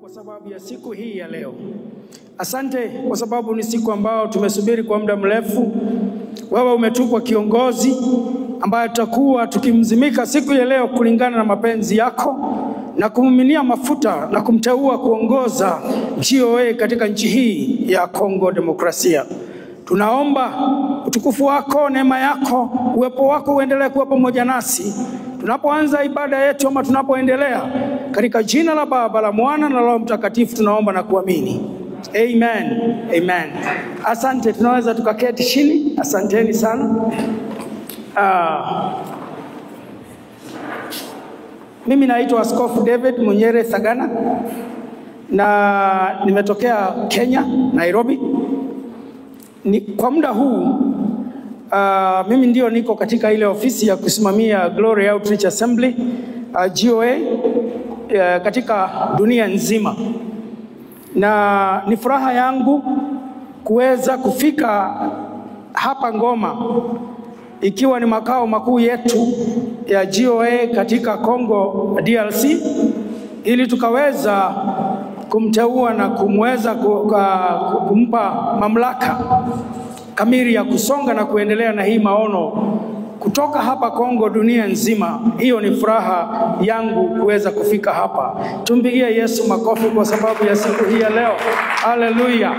kwa sababu ya siku hii ya leo. Asante kwa sababu ni siku ambao tumesubiri kwa muda mrefu. Wewe umetupa kiongozi ambaye tutakuwa tukimzimika siku ya leo kulingana na mapenzi yako na kumiminia mafuta na kumteua kuongoza GOA katika nchi hii ya Kongo Demokrasia. Tunaomba utukufu wako, neema yako, uwepo wako uendelee kuwa pamoja nasi tunapoanza ibada yetu ama tunapoendelea. Katika jina la Baba, la Mwana na Roho Mtakatifu tunaomba na kuamini. Amen. Amen. Asante, tunaweza tukaketi chini. Asanteni sana. Mimi naitwa Askofu David Munyere Thagana na nimetokea Kenya, Nairobi. Kwa muda huu mimi ndio niko katika ile ofisi ya kusimamia Glory Outreach Assembly GOA katika dunia nzima, na ni furaha yangu kuweza kufika hapa Ngoma, ikiwa ni makao makuu yetu ya GOA katika Kongo DRC, ili tukaweza kumteua na kumweza kumpa mamlaka kamili ya kusonga na kuendelea na hii maono kutoka hapa Kongo dunia nzima. Hiyo ni furaha yangu kuweza kufika hapa. Tumpigie Yesu makofi kwa sababu ya siku hii ya leo. Haleluya.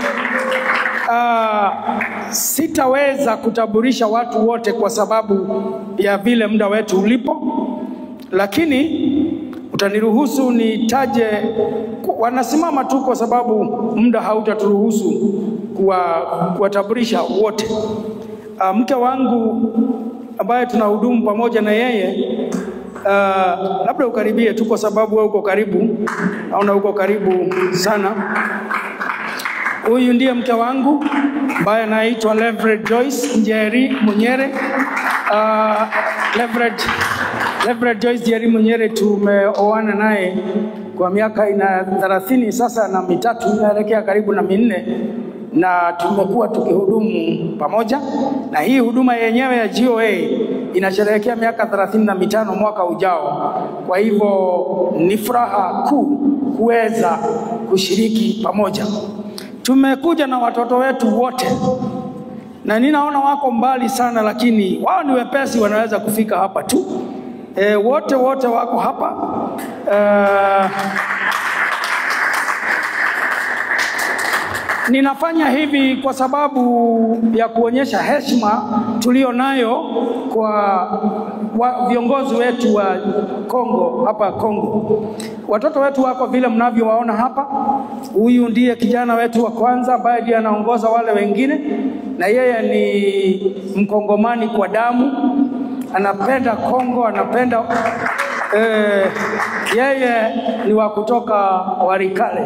Sitaweza kutaburisha watu wote kwa sababu ya vile muda wetu ulipo, lakini utaniruhusu nitaje, wanasimama tu kwa sababu muda hautaturuhusu kuwataburisha wote. Mke wangu ambaye tunahudumu pamoja na yeye, labda ukaribie tu kwa sababu wewe uko karibu, naona uko karibu sana. Huyu ndiye mke wangu ambaye anaitwa Reverend Joyce Njeri Munyere. Reverend Joyce Njeri Munyere tumeoana naye kwa miaka ina 30 sasa na mitatu, inaelekea karibu na 4, na tumekuwa tukihudumu pamoja, na hii huduma yenyewe ya GOA inasherehekea miaka 35 mwaka ujao. Kwa hivyo ni furaha kuu kuweza kushiriki pamoja. Tumekuja na watoto wetu wote, na ninaona wako mbali sana, lakini wao ni wepesi, wanaweza kufika hapa tu. Wote wako hapa. Ninafanya hivi kwa sababu ya kuonyesha heshima tulio nayo kwa viongozi wetu wa Kongo hapa Kongo. Watoto wetu wako vile mnavyowaona hapa. Huyu ndiye kijana wetu wa kwanza ambaye ndiye anaongoza wale wengine, na yeye ni Mkongomani kwa damu. Anapenda Kongo, anapenda yeye ni wa kutoka Warikale.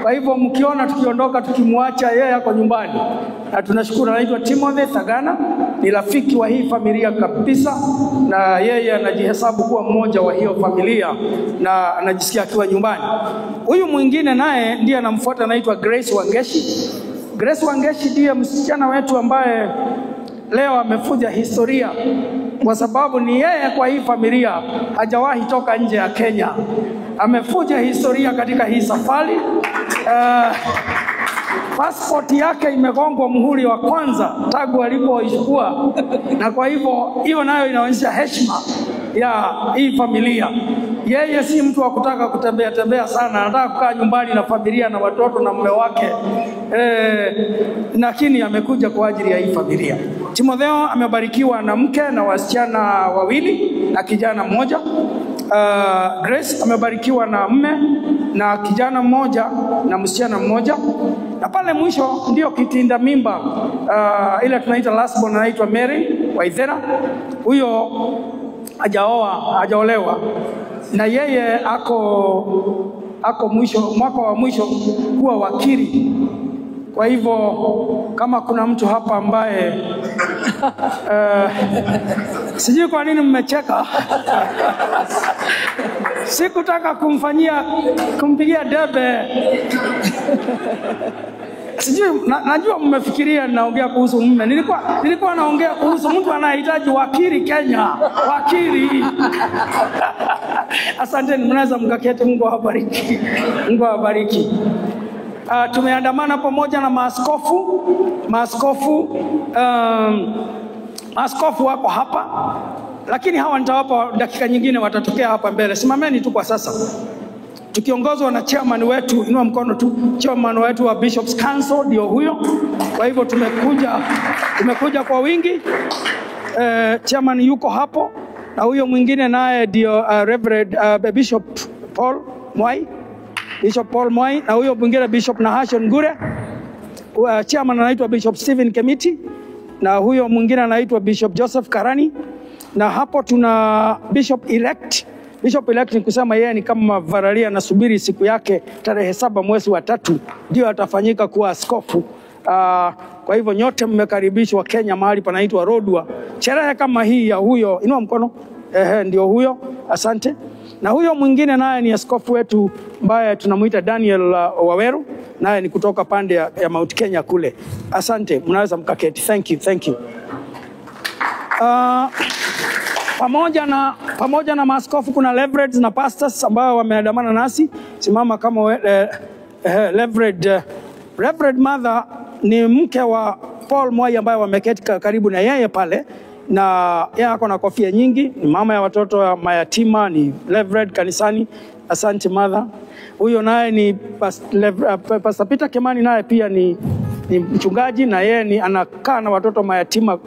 Kwa hivyo mkiona tukiondoka tukimwacha yeye yako nyumbani, na tunashukuru. Anaitwa Timothy Thagana, ni rafiki wa hii familia kabisa, na yeye anajihesabu kuwa mmoja wa hiyo familia na anajisikia akiwa nyumbani. Huyu mwingine naye ndiye anamfuata, anaitwa Grace Wangeshi. Grace Wangeshi ndiye msichana wetu ambaye leo amefuja historia, kwa sababu ni yeye kwa hii familia hajawahi toka nje ya Kenya. Amefuja historia katika hii safari. Passport yake imegongwa muhuri wa kwanza tangu alipoichukua, na kwa hivyo hiyo nayo inaonyesha heshima ya hii familia. Yeye si mtu wa kutaka kutembea sana, anataka kukaa nyumbani na familia na watoto na mume wake, lakini amekuja kwa ajili ya hii familia. Timotheo amebarikiwa na mke na wasichana wawili na kijana mmoja. Grace amebarikiwa na mume na kijana mmoja na msichana mmoja. Na pale mwisho ndio kitinda mimba, ile tunaita last born, anaitwa Mary Waithera. Huyo hajaolewa, na yeye ako mwaka wa mwisho kuwa wakili. Kwa hivyo kama kuna mtu hapa ambaye sijui kwa nini mmecheka. Sikutaka kumpigia debe Sijui najua mmefikiria naongea kuhusu mume. Nilikuwa naongea kuhusu mtu anayehitaji wakili Kenya. Wakili. Asanteni, mnaweza mkaketi. Mungu awabariki. Mungu awabariki. Tumeandamana pamoja na maaskofu. Maaskofu wako hapa, lakini hawa nitawapa dakika nyingine, watatokea hapa mbele. Simameni tu kwa sasa. Tukiongozwa na chairman wetu, inua mkono tu, chairman wetu wa Bishops Council ndio huyo. Kwa hivyo tumekuja kwa wingi. Chairman yuko hapo, na huyo mwingine naye ndio Reverend Bishop Paul Mwai, na huyo mwingine Bishop Nahashon Ngure. Chairman anaitwa Bishop Stephen Kemiti, na huyo mwingine anaitwa Bishop Joseph Karani, na hapo tuna Bishop elect. Bishop elect ni kusema yeye ni kama Varalia, nasubiri siku yake tarehe 7 mwezi wa 3 ndio atafanyika kuwa askofu. Kwa hivyo nyote mmekaribishwa Kenya, mahali panaitwa Rodwa. Sherehe kama hii ya huyo, inua mkono, ndio huyo, asante. Na huyo mwingine naye ni askofu wetu ambaye tunamuita Daniel Waweru, naye ni kutoka pande ya Mount Kenya kule. Asante, mnaweza mkaketi. Thank you. Pamoja na maaskofu kuna leverage na pastors ambao wameandamana nasi. Simama kama Reverend Mother ni mke wa Paul Mwai ambaye wameketi karibu na yeye pale, na yeye ako na kofia nyingi, ni mama ya watoto wa mayatima, ni Reverend kanisani. Asante Mother. Huyo naye ni Pastor Peter Kemani, naye pia ni mchungaji, na yeye ni anakaa na watoto mayatima.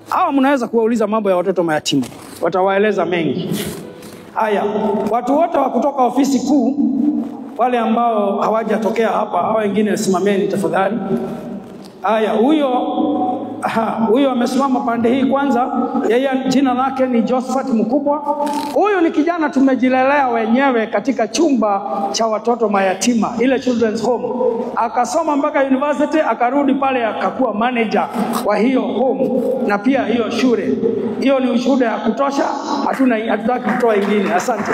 Hawa mnaweza kuwauliza mambo ya watoto mayatima, watawaeleza mengi. Haya, watu wote wa kutoka ofisi kuu, wale ambao hawajatokea hapa, hao wengine simameni tafadhali. Haya, huyo amesimama pande hii kwanza. Yeye jina lake ni Josephat Mkubwa. Huyu ni kijana tumejilelea wenyewe katika chumba cha watoto mayatima, ile children's home. Akasoma mpaka university, akarudi pale akakuwa manager wa hiyo home na pia hiyo shule. Hiyo ni ushuhuda ya kutosha, hatutaki kutoa ingine. Asante.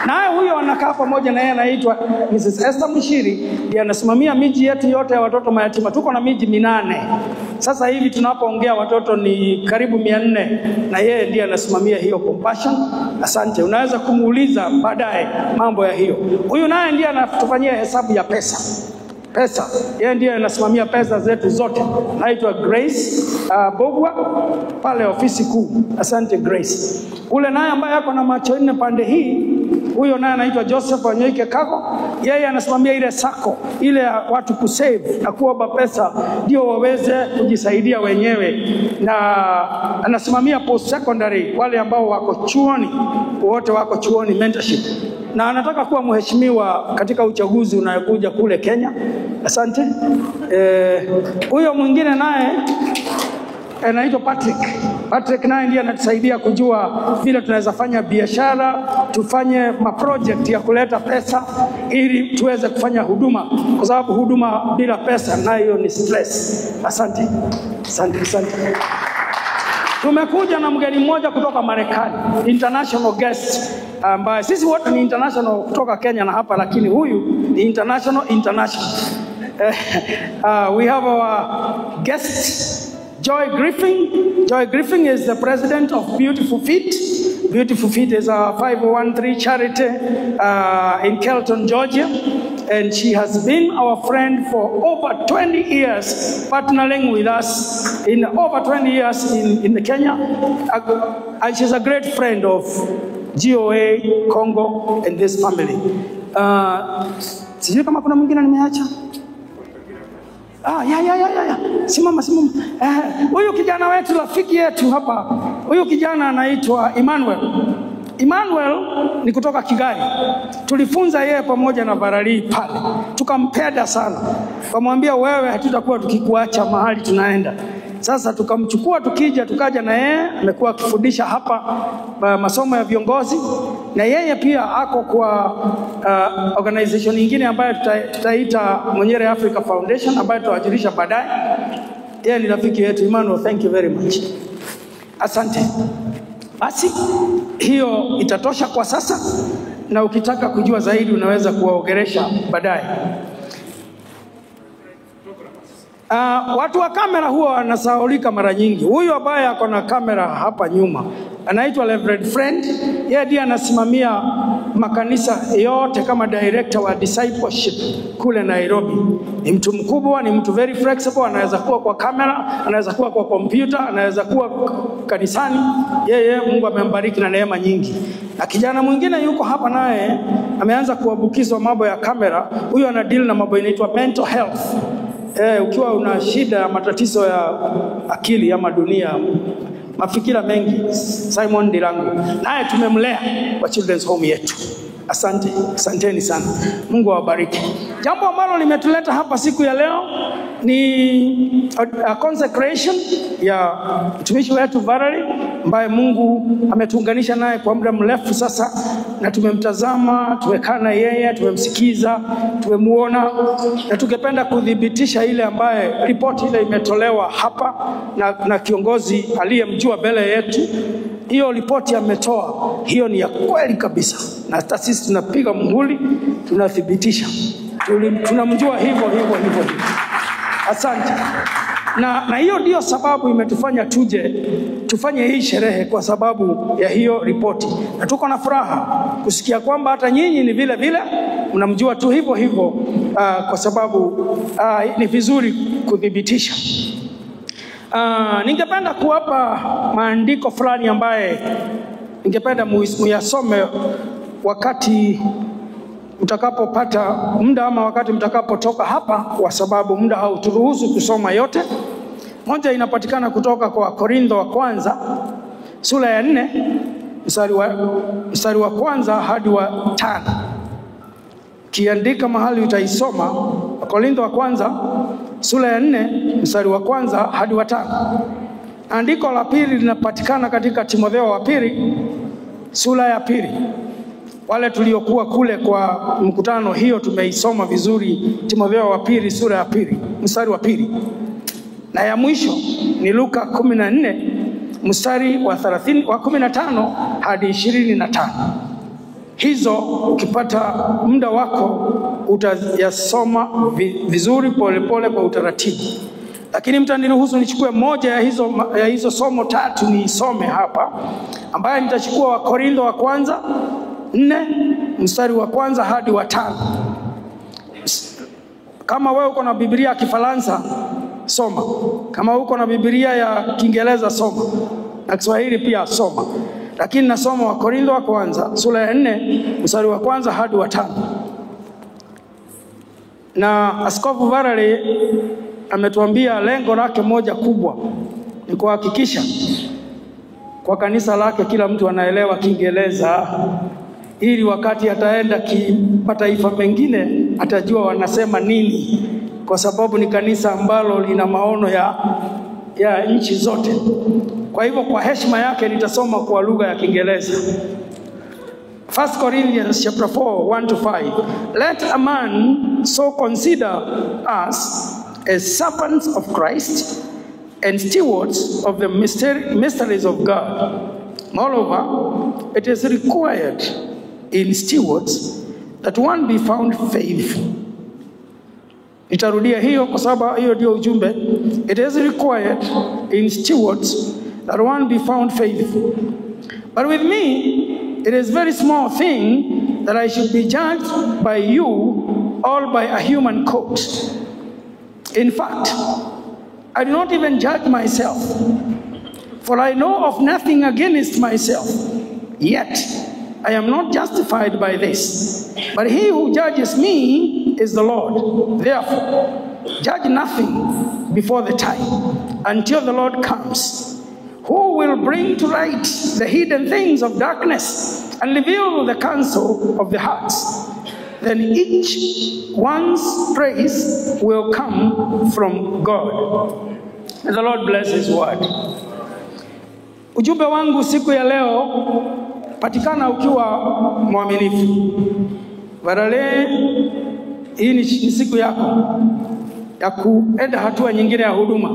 Naye huyo anakaa pamoja na yeye, anaitwa Mrs. Esther Mshiri, ndiye anasimamia miji yetu yote ya watoto mayatima. Tuko na miji 8. Sasa hivi tunapoongea watoto ni karibu 400, na yeye ndiye anasimamia hiyo Compassion. Asante. Unaweza kumuuliza baadaye mambo ya hiyo. Huyu naye ndiye anatufanyia hesabu ya pesa. Yeye ndiye anasimamia pesa zetu zote. Naitwa Grace Bogwa pale ofisi kuu. Asante Grace. Ule naye ambaye yako na macho 4 pande hii, huyo naye anaitwa Joseph Wanyoike Kago. Yeye anasimamia ile sako, ile watu kusave na kuomba pesa ndio waweze kujisaidia wenyewe, na anasimamia post secondary, wale ambao wako chuoni, wote wako chuoni, mentorship. Na anataka kuwa mheshimiwa katika uchaguzi unayokuja kule Kenya. Asante. Huyo mwingine naye anaitwa Patrick naye ndiye anatusaidia kujua vile tunaweza fanya biashara, tufanye project ya kuleta pesa ili tuweze kufanya huduma, kwa sababu huduma bila pesa nayo ni stress. Asante. Tumekuja na mgeni mmoja kutoka Marekani, international guest, ambaye sisi wote ni international kutoka Kenya na hapa, lakini huyu ni international. We have our guest Joy Griffin. Joy Griffin is the president of Beautiful Feet. Beautiful Feet is a 501(c) charity in Kelton, Georgia. And she has been our friend for over 20 years, partnering with us in over 20 years in Kenya. And she's a great friend of GOA, Congo, and this family. Sijui kama kuna mwingine nimeacha. Simama. Huyu kijana wetu, rafiki yetu hapa, huyu kijana anaitwa Emmanuel ni kutoka Kigali. Tulifunza yeye pamoja na Barali pale. Tukampenda sana. Kamwambia wewe hatutakuwa tukikuacha mahali tunaenda. Sasa tukamchukua tukaja na yeye, amekuwa akifundisha hapa masomo ya viongozi, na yeye pia ako kwa organization nyingine ambayo tutaita Munyere Africa Foundation, ambayo tutawajulisha baadaye. Yeye ni rafiki yetu. Emmanuel, thank you very much. Asante. Basi hiyo itatosha kwa sasa, na ukitaka kujua zaidi unaweza kuwaongelesha baadaye. Watu wa kamera huwa wanasahaulika mara nyingi. Huyu ambaye ako na kamera hapa nyuma anaitwa Reverend Friend. Yeye ndiye anasimamia makanisa yote kama director wa discipleship kule Nairobi. Ni mtu mkubwa, ni mtu very flexible, anaweza kuwa kwa kamera, anaweza kuwa kwa kompyuta, anaweza kuwa kanisani. Yeye Mungu amembariki na neema nyingi. Na kijana mwingine yuko hapa naye ameanza kuambukizwa mambo ya kamera. Huyu ana deal na mambo inaitwa mental health. Ukiwa una shida ya matatizo ya akili ama dunia, mafikira mengi, Simon Dirangu, naye tumemlea kwa children's home yetu. Asanteni sana. Mungu awabariki. Jambo ambalo limetuleta hapa siku ya leo ni a consecration ya mtumishi wetu Valerie, ambaye Mungu ametuunganisha naye kwa muda mrefu sasa, na tumemtazama, tumekaa na yeye, tumemsikiza, tumemuona, na tungependa kudhibitisha ile ambaye ripoti ile imetolewa hapa na kiongozi aliyemjua mbele yetu. Hiyo ripoti ametoa, hiyo ni ya kweli kabisa, na hata sisi tunapiga muhuri, tunathibitisha, tunamjua hivyo. Asante. Na hiyo ndio sababu imetufanya tufanye hii sherehe, kwa sababu ya hiyo ripoti. Na tuko na furaha kusikia kwamba hata nyinyi ni vile vile mnamjua tu hivyo, kwa sababu ni vizuri kudhibitisha. Ningependa kuwapa maandiko fulani ambaye ningependa muyasome wakati mtakapopata muda ama wakati mtakapotoka hapa, kwa sababu muda hauturuhusu kusoma yote. Moja inapatikana kutoka kwa Korintho wa kwanza sura ya 4 mstari wa kwanza hadi wa 5. Kiandika mahali utaisoma. Korintho wa kwanza sura ya 4 mstari wa kwanza hadi wa 5. Andiko la pili linapatikana katika Timotheo wa pili sura ya 2. Wale tuliokuwa kule kwa mkutano hiyo tumeisoma vizuri. Timotheo wa pili sura ya 2 mstari wa 2. Na ya mwisho ni Luka 14 mstari wa 15 hadi 25. Hizo ukipata muda wako utayasoma vizuri polepole kwa utaratibu. Lakini mtaniruhusu nichukue moja ya hizo somo 3 niisome hapa, ambaye nitachukua wa Korintho wa kwanza 4 mstari wa kwanza hadi wa 5. Kama wewe uko na Biblia ya Kifaransa soma, kama uko na Biblia ya Kiingereza soma, na Kiswahili pia soma. Lakini nasoma wa Korintho wa kwanza sura ya 4 mstari wa kwanza hadi wa 5. Na Askofu Valerie ametuambia lengo lake moja kubwa ni kuhakikisha kwa kanisa lake kila mtu anaelewa Kiingereza, ili wakati ataenda mataifa mengine atajua wanasema nini, kwa sababu ni kanisa ambalo lina maono ya nchi zote. Kwa hivyo kwa heshima yake nitasoma kwa lugha ya Kiingereza. 1 Corinthians chapter 4 1-5. Let a man so consider us as servants of Christ and stewards of the mysteries of God. Moreover, it is required in stewards that one be found faithful. Nitarudia hiyo kwa sababu hiyo ndio ujumbe. It is required in stewards that one be found faithful. But with me, it is very small thing that I should be judged by you or by a human court. In fact, I do not even judge myself, for I know of nothing against myself. Yet, I am not justified by this. But he who judges me is the Lord. Therefore, judge nothing before the time, until the Lord comes, who will bring to light the hidden things of darkness and reveal the counsel of the hearts. Then each one's praise will come from God. And the Lord bless his word. Ujumbe wangu siku ya leo, patikana ukiwa mwaminifu. Valerie, hii ni siku yako ya kuenda hatua nyingine ya huduma.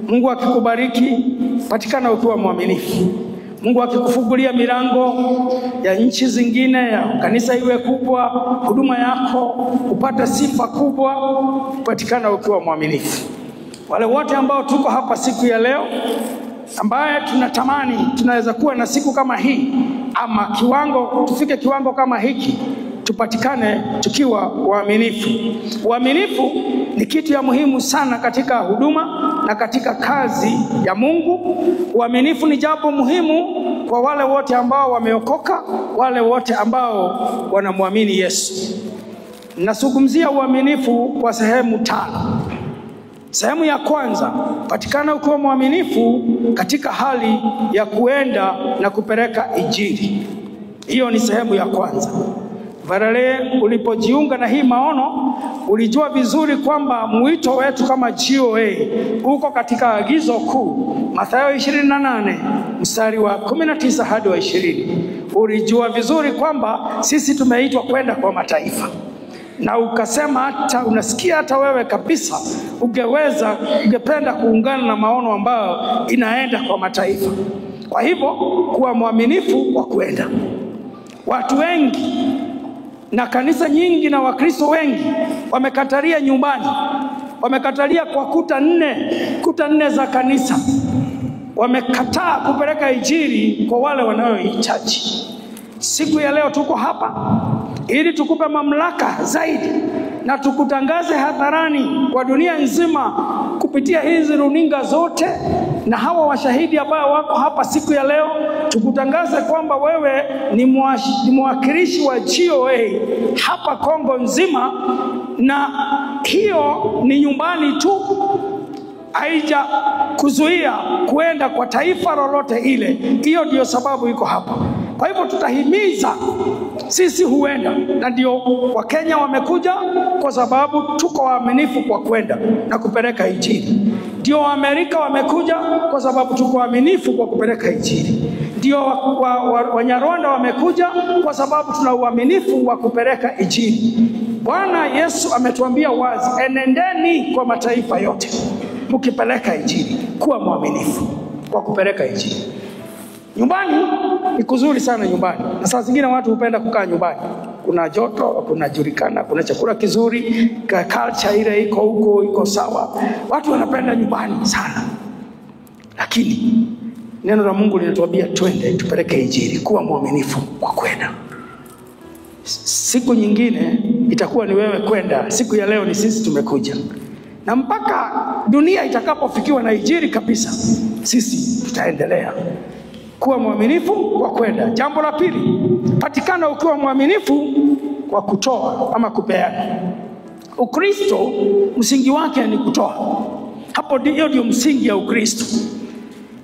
Mungu akikubariki, patikana ukiwa mwaminifu. Mungu akikufungulia milango ya nchi zingine, ya kanisa iwe kubwa, huduma yako upate sifa kubwa, patikana ukiwa mwaminifu. Wale wote ambao tuko hapa siku ya leo, ambaye tunatamani tunaweza kuwa na siku kama hii, ama tufike kiwango kama hiki, tupatikane tukiwa waaminifu. Uaminifu ni kitu ya muhimu sana katika huduma na katika kazi ya Mungu. Uaminifu ni jambo muhimu kwa wale wote ambao wameokoka, wale wote ambao wanamwamini Yesu. Nazungumzia uaminifu kwa sehemu 5. Sehemu ya kwanza, patikana ukiwa mwaminifu katika hali ya kuenda na kupeleka injili. Hiyo ni sehemu ya kwanza. Varale, ulipojiunga na hii maono, ulijua vizuri kwamba mwito wetu kama GOA uko katika agizo kuu, Mathayo 28 mstari wa 19 hadi wa 20. Ulijua vizuri kwamba sisi tumeitwa kwenda kwa mataifa. Na ukasema hata unasikia hata wewe kabisa ungependa kuungana na maono ambayo inaenda kwa mataifa. Kwa hivyo kuwa mwaminifu kwa kwenda. Watu wengi na kanisa nyingi na Wakristo wengi wamekatalia nyumbani, wamekatalia kwa kuta nne za kanisa. Wamekataa kupeleka injili kwa wale wanaohitaji. Siku ya leo tuko hapa ili tukupe mamlaka zaidi na tukutangaze hadharani kwa dunia nzima kupitia hizi runinga zote na hawa washahidi ambao wako hapa siku ya leo. Tukutangaze kwamba wewe ni mwakilishi wa GOA hapa Kongo nzima, na hiyo ni nyumbani tu, haija kuzuia kuenda kwa taifa lolote ile. Hiyo ndio sababu iko hapa. Kwa hivyo tutahimiza sisi huenda, na ndio Wakenya wamekuja kwa sababu tuko waaminifu kwa kwenda na kupeleka injili. Ndio Amerika wamekuja kwa sababu tuko waaminifu kwa kupeleka injili. Ndio Wanyarwanda wamekuja kwa sababu tuna uaminifu wa kupeleka injili. Bwana Yesu ametuambia wazi, enendeni kwa mataifa yote mkipeleka injili. Kuwa mwaminifu kwa kupeleka injili. Nyumbani ni kuzuri sana nyumbani. Na saa zingine watu hupenda kukaa nyumbani. Kuna joto, kuna julikana, kuna chakula kizuri, culture ile iko huko, iko sawa. Watu wanapenda nyumbani sana. Lakini neno la Mungu linatuambia twende tupeleke injili. Kuwa mwaminifu kwa kwenda. Siku nyingine itakuwa ni wewe kwenda. Siku ya leo ni sisi tumekuja. Na mpaka dunia itakapofikiwa na injili kabisa, sisi tutaendelea kuwa mwaminifu kwa kwenda. Jambo la pili, patikana ukiwa mwaminifu kwa kutoa ama kupeana. Ukristo msingi wake ni kutoa. Hapo ndio msingi ya Ukristo.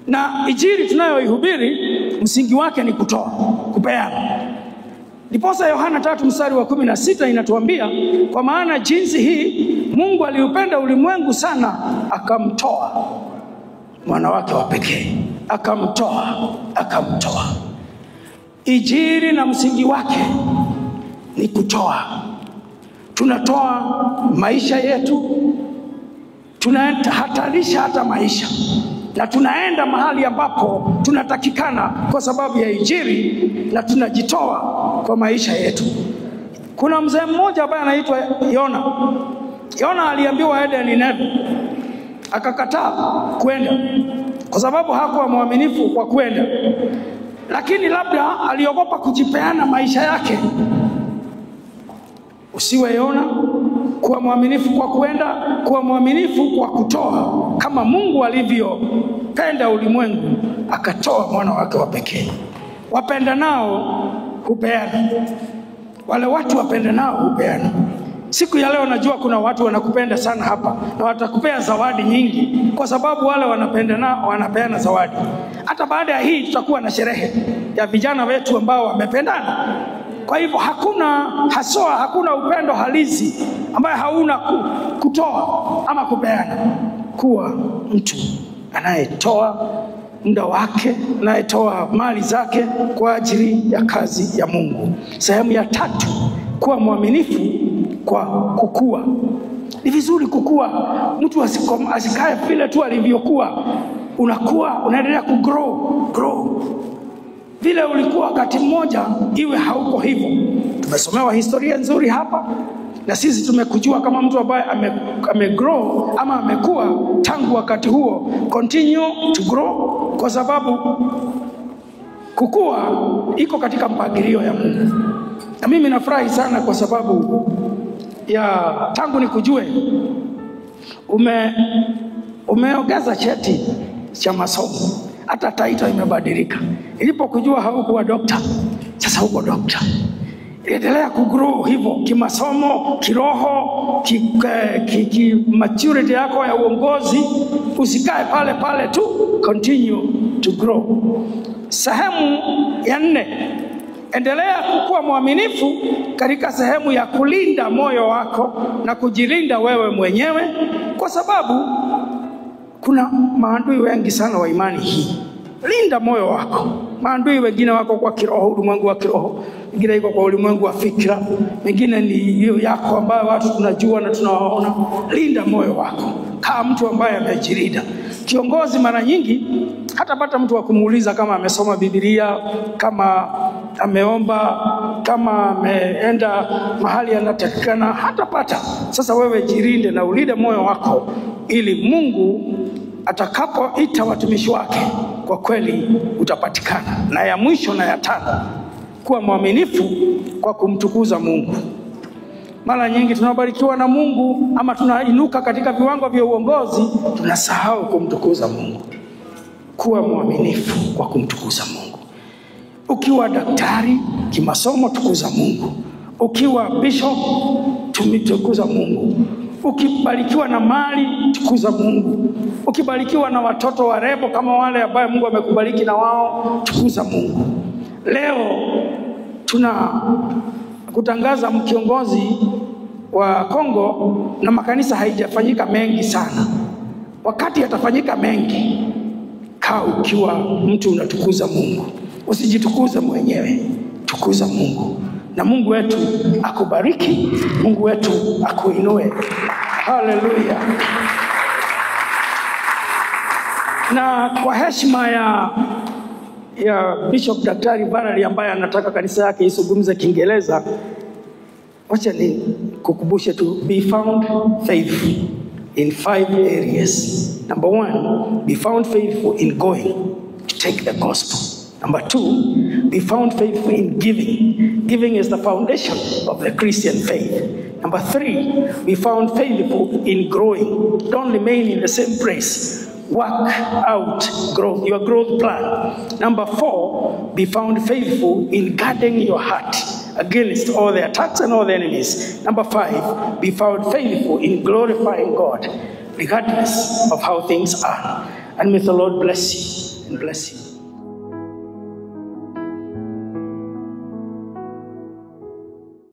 Na injili tunayoihubiri msingi wake ni kutoa, kupeana. Ndiposa Yohana 3 mstari wa 16 inatuambia, kwa maana jinsi hii Mungu aliupenda ulimwengu sana akamtoa mwana wake wa pekee. Akamtoa. Injili na msingi wake ni kutoa. Tunatoa maisha yetu, tunahatarisha hata maisha, na tunaenda mahali ambapo tunatakikana kwa sababu ya injili, na tunajitoa kwa maisha yetu. Kuna mzee mmoja ambaye anaitwa Yona. Yona aliambiwa aende Nineve, akakataa kwenda kwa sababu hakuwa mwaminifu kwa kwenda. Lakini labda aliogopa kujipeana maisha yake. Usiwe Yona, kuwa mwaminifu kwa kwenda, kuwa mwaminifu kwa kutoa. Kama Mungu alivyopenda ulimwengu akatoa mwana wake wa pekee. Wapenda nao hupeana. Wale watu wapenda nao hupeana. Siku ya leo najua kuna watu wanakupenda sana hapa na watakupea zawadi nyingi kwa sababu wale wanapenda nao wanapeana zawadi. Hata baada ya hii tutakuwa na sherehe ya vijana wetu ambao wamependana. Kwa hivyo hakuna upendo halisi ambaye hauna kutoa ama kupeana. Kuwa mtu anayetoa muda wake, anayetoa mali zake kwa ajili ya kazi ya Mungu. Sehemu ya 3, kuwa mwaminifu kwa kukua. Ni vizuri kukua. Mtu asikae vile tu alivyokuwa. Unakuwa, unaendelea grow. Vile ulikuwa wakati mmoja, iwe hauko hivyo. Tumesomewa historia nzuri hapa. Na sisi tumekujua kama mtu ambaye amegrow ama amekuwa tangu wakati huo. Continue to grow, kwa sababu kukua iko katika mpangilio ya Mungu. Na mimi nafurahi sana kwa sababu ya tangu nikujue umeongeza cheti cha masomo, hata title imebadilika. Nilipokujua haukuwa doctor, sasa uko doctor. Endelea kugrow hivyo kimasomo, kiroho, maturity yako ya uongozi. Usikae pale pale tu, continue to grow. Sehemu ya 4, endelea kukuwa mwaminifu katika sehemu ya kulinda moyo wako na kujilinda wewe mwenyewe, kwa sababu kuna maadui wengi sana wa imani hii. Linda moyo wako. Maadui wengine wako kwa kiroho, ulimwengu wa kiroho, wengine iko kwa ulimwengu wa fikra, wengine ni hiyo yako ambayo watu tunajua na tunawaona. Linda moyo wako kama mtu ambaye amejilinda. Kiongozi mara nyingi hatapata mtu wa kumuuliza kama amesoma Biblia, kama ameomba, kama ameenda mahali anatakikana, hatapata. Sasa wewe jirinde na ulinde moyo wako, ili Mungu atakapoita watumishi wake kwa kweli utapatikana. Na ya mwisho na ya 5, kuwa mwaminifu kwa kumtukuza Mungu. Mara nyingi tunabarikiwa na Mungu ama tunainuka katika viwango vya uongozi, tunasahau kumtukuza Mungu. Kuwa mwaminifu kwa kumtukuza Mungu. Ukiwa daktari kimasomo, tukuza Mungu. Ukiwa bishop, tumtukuza Mungu. Ukibarikiwa na mali, tukuza Mungu. Ukibarikiwa na watoto warembo kama wale ambao Mungu amekubariki na wao, tukuza Mungu. Leo tuna kutangaza kiongozi wa Kongo na makanisa haijafanyika mengi sana. Wakati yatafanyika mengi, kaa ukiwa mtu unatukuza Mungu. Usijitukuze mwenyewe, tukuza Mungu. Na Mungu wetu akubariki, Mungu wetu akuinue. Hallelujah. Na kwa heshima ya Bishop Daktari Valerie ambaye anataka kanisa yake isungumze Kiingereza, wacha ni kukumbushe tu, be found faithful in 5 areas. Number 1, be found faithful in going to take the gospel. Number 2, be found faithful in giving. Giving is the foundation of the Christian faith. Number 3, be found faithful in growing. Don't remain in the same place. Work out growth, your growth plan. Number 4, be found faithful in guarding your heart against all the attacks and all the enemies. Number 5, be found faithful in glorifying God, regardless of how things are. And may the Lord bless you and bless you.